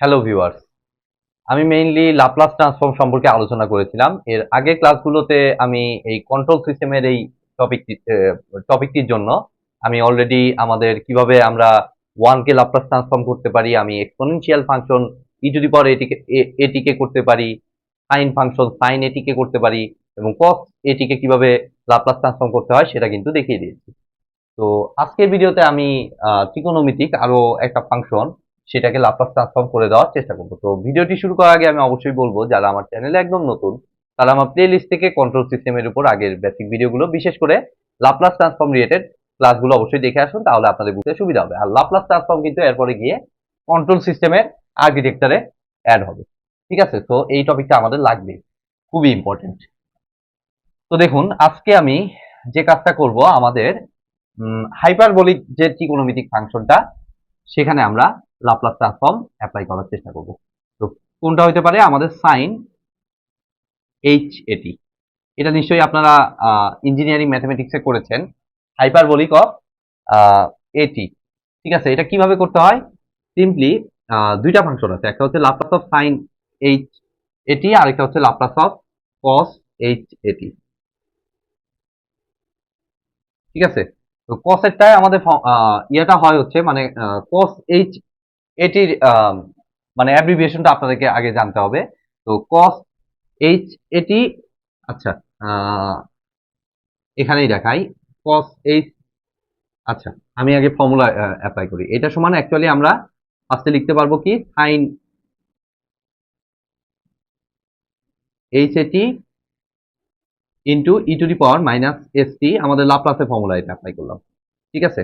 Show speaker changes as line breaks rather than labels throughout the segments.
Hello viewers, আমি mainly Laplace transform সম্পর্কে আলোচনা করেছিলাম। এর আগের ক্লাসগুলোতে আমি এই কন্ট্রোল সিস্টেমের এই টপিকটির জন্য আমি অলরেডি আমাদের কিভাবে আমরা 1 কে লাপ্লাস ট্রান্সফর্ম করতে পারি, আমি exponential function e to the power এটিকে করতে পারি, সাইন ফাংশন সাইন এটিকে করতে পারি এবং কস এটিকে কিভাবে লাপ্লাস ট্রান্সফর্ম করতে হয় সেটা কিন্তু দেখিয়ে দিয়েছি। তো আজকের ভিডিওতে আমি ত্রিকোণমিতিক আরো একটা ফাংশন সেটাকে লাপ্লাস ট্রান্সফর্ম করে দেওয়ার চেষ্টা করব। তো ভিডিওটি শুরু করার আগে আমি অবশ্যই বলবো, যারা আমার চ্যানেলে একদম নতুন তারা আমার প্লেলিস্ট থেকে কন্ট্রোল সিস্টেমের উপর আগের বেসিক ভিডিওগুলো, বিশেষ করে লাপ্লাস ট্রান্সফর্ম রিলেটেড ক্লাসগুলো অবশ্যই দেখে আসুন, তাহলে আপনাদের বুঝতে সুবিধা হবে। আর লাপ্লাস ট্রান্সফর্ম কিন্তু এরপরে গিয়ে কন্ট্রোল সিস্টেমের আর্কিটেকচারে অ্যাড হবে। ঠিক আছে, তো এই টপিকটা আমাদের লাগবে, খুবই ইম্পর্টেন্ট। তো দেখুন, আজকে আমি যে কাজটা করব, আমাদের হাইপারবোলিক যে ত্রিকোণমিতিক ফাংশনটা, সেখানে আমরা লাপ্লাস ট্রান্সফর্ম অ্যাপ্লাই করার চেষ্টা করব। তো কোনটা হতে পারে? আমাদের সাইন এইচ এটি। এটা নিশ্চয়ই আপনারা ইঞ্জিনিয়ারিং ম্যাথমেটিক্সে করেছেন, হাইপারবোলিক অফ এটি। ঠিক আছে, এটা কিভাবে করতে হয়? সিম্পলি দুইটা ফাংশন আছে, একটা হচ্ছে লাপ্লাস অফ সাইন এইচ এটি, আরেকটা হচ্ছে লাপ্লাস অফ কস এইচ এটি। ঠিক আছে, তো কসেরটায় আমাদের ইয়েটা হয় হচ্ছে মানে কস এইচ এটির মানে অ্যাব্রিভিয়েশনটা আপনাদেরকে আগে জানতে হবে। তো কস এইচ এটি, আচ্ছা, এখানেই দেখাই কস এইচ। আচ্ছা, আমি আগে ফর্মুলা অ্যাপ্লাই করি। এটা সমান অ্যাকচুয়ালি আমরা ফার্স্টে লিখতে পারবো কি, sine h a t into e to the power minus s টি, আমাদের লাপ্লাসের ফর্মুলা এটা অ্যাপ্লাই করলাম। ঠিক আছে,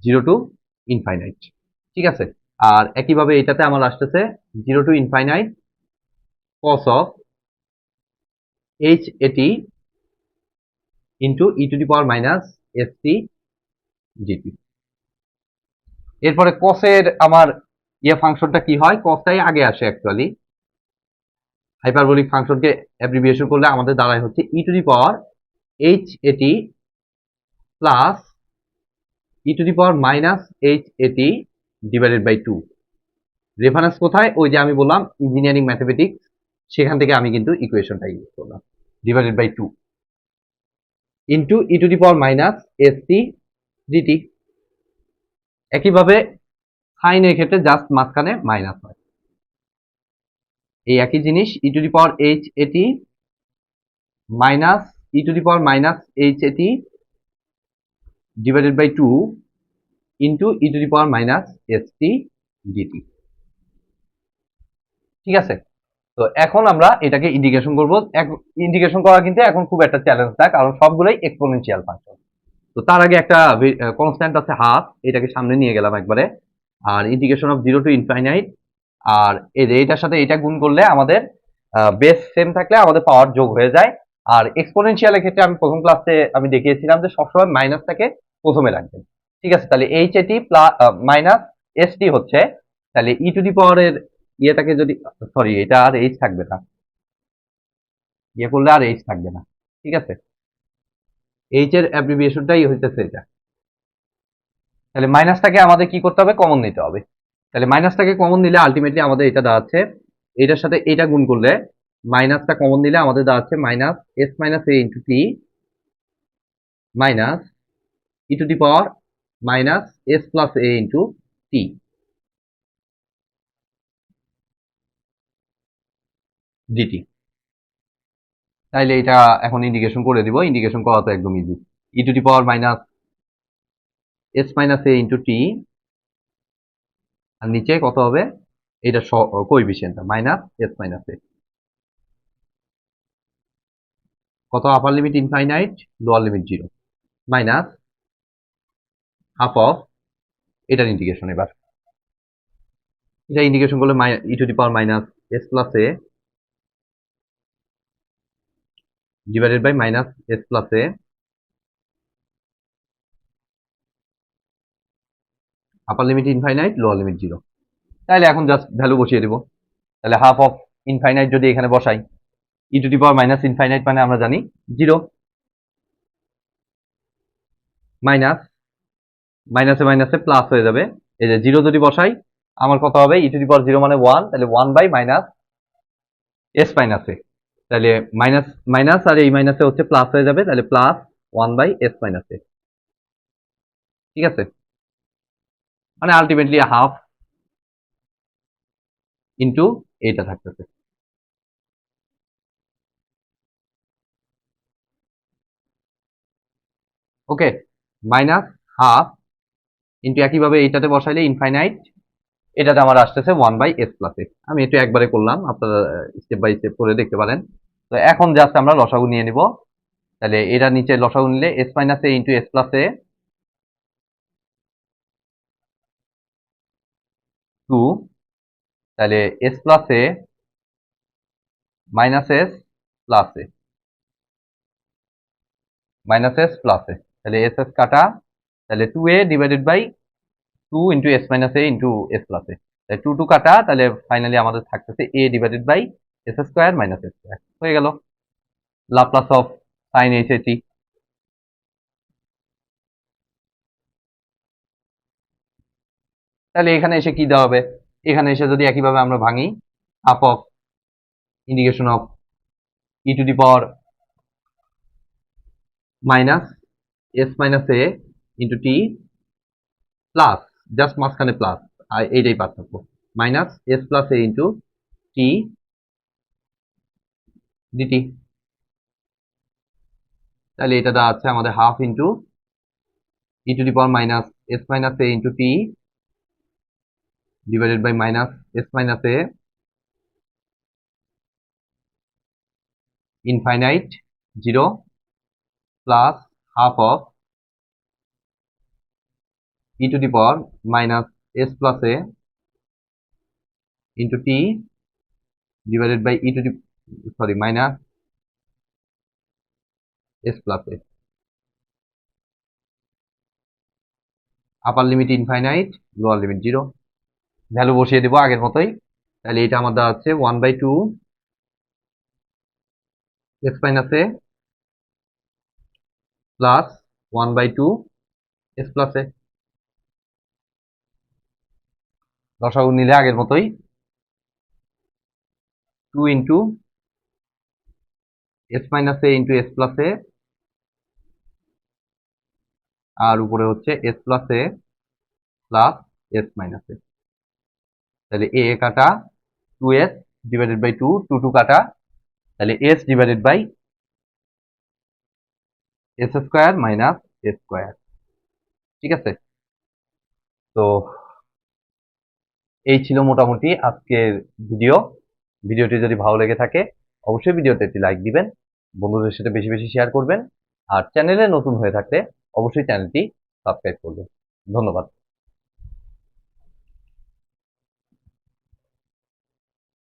0 টু ইনফাইনাইট। ঠিক আছে, আর একইভাবে এটাতে আমার আসতেছে 0 to infinite cos of h a t into e to the power minus s t d t. এরপরে কসের আমার ফাংশনটা কি হয়? কসটাই আগে আসে অ্যাকচুয়ালি। হাইপারবোলিক ফাংশনকে অ্যাব্রিভিয়েশন করলে আমাদের দাঁড়ায় হচ্ছে ই টু দি পাওয়ার এইচ এটি plus E to the power minus h a t divided by 2। Reference কোথায়? ওই যে আমি বললাম ইঞ্জিনিয়ারিং ম্যাথমেটিক্স, সেখান থেকে আমি কিন্তু ইকুয়েশনটা ইউজ করলাম, divided by 2 into e to the power minus s t dt. একইভাবে সাইনের ক্ষেত্রে জাস্ট মাঝখানে মাইনাস হয়, এই একই জিনিস e to the power h a t minus e to the power minus h a t divided by 2 into e to the power minus s t d t. ঠিক আছে, তো এখন আমরা এটাকে ইন্টিগ্রেশন করব। ইন্টিগ্রেশন করা কিন্তু এখন খুব একটা চ্যালেঞ্জ না, কারণ সবগুলোই এক্সপোনেনশিয়াল ফাংশন। তো তার আগে একটা কনস্ট্যান্ট আছে হাফ, এটাকে সামনে নিয়ে গেলাম একবারে। আর ইন্টিগ্রেশন অফ 0 টু ইনফাইনাইট, আর এটার সাথে এটা গুণ করলে আমাদের বেস সেম থাকলে আমাদের পাওয়ার যোগ হয়ে যায়। আর এক্সপোনেনশিয়ালের ক্ষেত্রে আমি প্রথম ক্লাসে আমি দেখিয়েছিলাম যে সবসময় মাইনাসটাকে প্রথমে রাখবেন। ঠিক আছে, তাহলে এইচ এটি প্লাস মাইনাস এস টি হচ্ছে, তাহলে ই টু দি পাওয়ারের ইয়েটাকে যদি, সরি, এটা আর এইচ থাকবে না, ইয়ে করলে আর এইচ থাকবে না। ঠিক আছে, এইচ এর অ্যাব্রিভিয়েশনটাই হইতেছে এটা। তাহলে মাইনাসটাকে আমাদের কি করতে হবে? কমন নিতে হবে। তাহলে মাইনাসটাকে কমন নিলে আলটিমেটলি আমাদের এটা দাঁড়াচ্ছে, এটার সাথে এটা গুণ করলে মাইনাসটা কমন নিলে আমাদের দাঁড়াচ্ছে minus s minus a into t minus e to the power minus s plus a into t dt. তাইলে এটা এখন ইন্ডিকেশন করে দিব। ইন্ডিকেশন করা তো একদম easy, e to the power minus s minus a into t, আর নিচে কত হবে? এটা কোএফিসিয়েন্টটা মাইনাস এস মাইনাস এ, কত? Upper limit infinite, lower limit 0, minus half of, এটার ইন্টিগ্রেশন। এবার এটা ইন্টিগ্রেশন করলে e to the power minus s plus a divided by minus s plus a, upper limit infinite, lower limit 0। তাহলে এখন just value বসিয়ে দেবো। তাহলে half of infinite যদি এখানে বসাই, e to the power minus infinite মানে আমরা জানি 0, মাইনাস মাইনাসে মাইনাসে প্লাস হয়ে যাবে। এই যে 0 যদি বসাই আমার কত হবে ই টু দি পাওয়ার 0 মানে 1, তাহলে 1 by minus s minus a, তাহলে মাইনাস মাইনাস আর এই মাইনাসে হচ্ছে প্লাস হয়ে যাবে, তাহলে প্লাস 1 বাই এস মাইনাস এ। ঠিক আছে, মানে আলটিমেটলি হাফ ইন্টু এইটা থাকতেছে। ওকে, মাইনাস হাফ ইন্টু একইভাবে এইটাতে বসাইলে ইনফাইনাইট, এটাতে আমার আসতেছে 1 বাই এস প্লাস এ। আমি একটু একবারে করলাম, আপনারা স্টেপ বাই স্টেপ করে দেখতে পারেন। তো এখন জাস্ট আমরা লসাগু নিয়ে নিব, তাহলে এটা নিচে লসাগু নিলে s minus a into s plus a 2, তাহলে s plus a minus s plus a minus s plus a, তাহলে এস এস কাটা, তাহলে 2a divided by 2 into s minus a into s plus a, তাহলে 2 2 কাটা, তাহলে finally আমাদের থাকতেছে a divided by s square minus s square. হয়ে গেল Laplace of sine h a t. তাহলে এখানে এসে কি দেওয়া হবে, এখানে এসে যদি একইভাবে আমরা ভাঙি, half of integration of e to the power minus s minus a into t plus, just মাঝখানে প্লাস, আর এইটাই পার্থক্য, minus s plus a into t dt. তাহলে এটা দেওয়া আছে আমাদের half into e to the power minus s minus a into t divided by minus s minus a infinite 0 plus half of e to the power minus s plus a into t divided by e to the sorry minus s plus a, upper limit infinite, lower limit 0, value বসিয়ে দেবো আগের মতোই। তাহলে এটা আমাদের আছে 1 by 2 x minus a plus 1 by 2 s plus a, লসাগু নিলে আগের মতোই 2 into s minus a into s plus a, আর উপরে হচ্ছে s plus a plus s minus a, তাহলে এ কাটা 2s ডিভাইডেড বাই 2, 2 2 কাটা, তাহলে s divided by s square minus s square. ঠিক আছে, তো এই ছিল মোটামুটি আজকের ভিডিও। ভিডিওটি যদি ভালো লেগে থাকে অবশ্যই ভিডিওতে একটি লাইক দিবেন, বন্ধুদের সাথে বেশি বেশি শেয়ার করবেন, আর চ্যানেলে নতুন হয়ে থাকলে অবশ্যই চ্যানেলটি সাবস্ক্রাইব করবেন। ধন্যবাদ।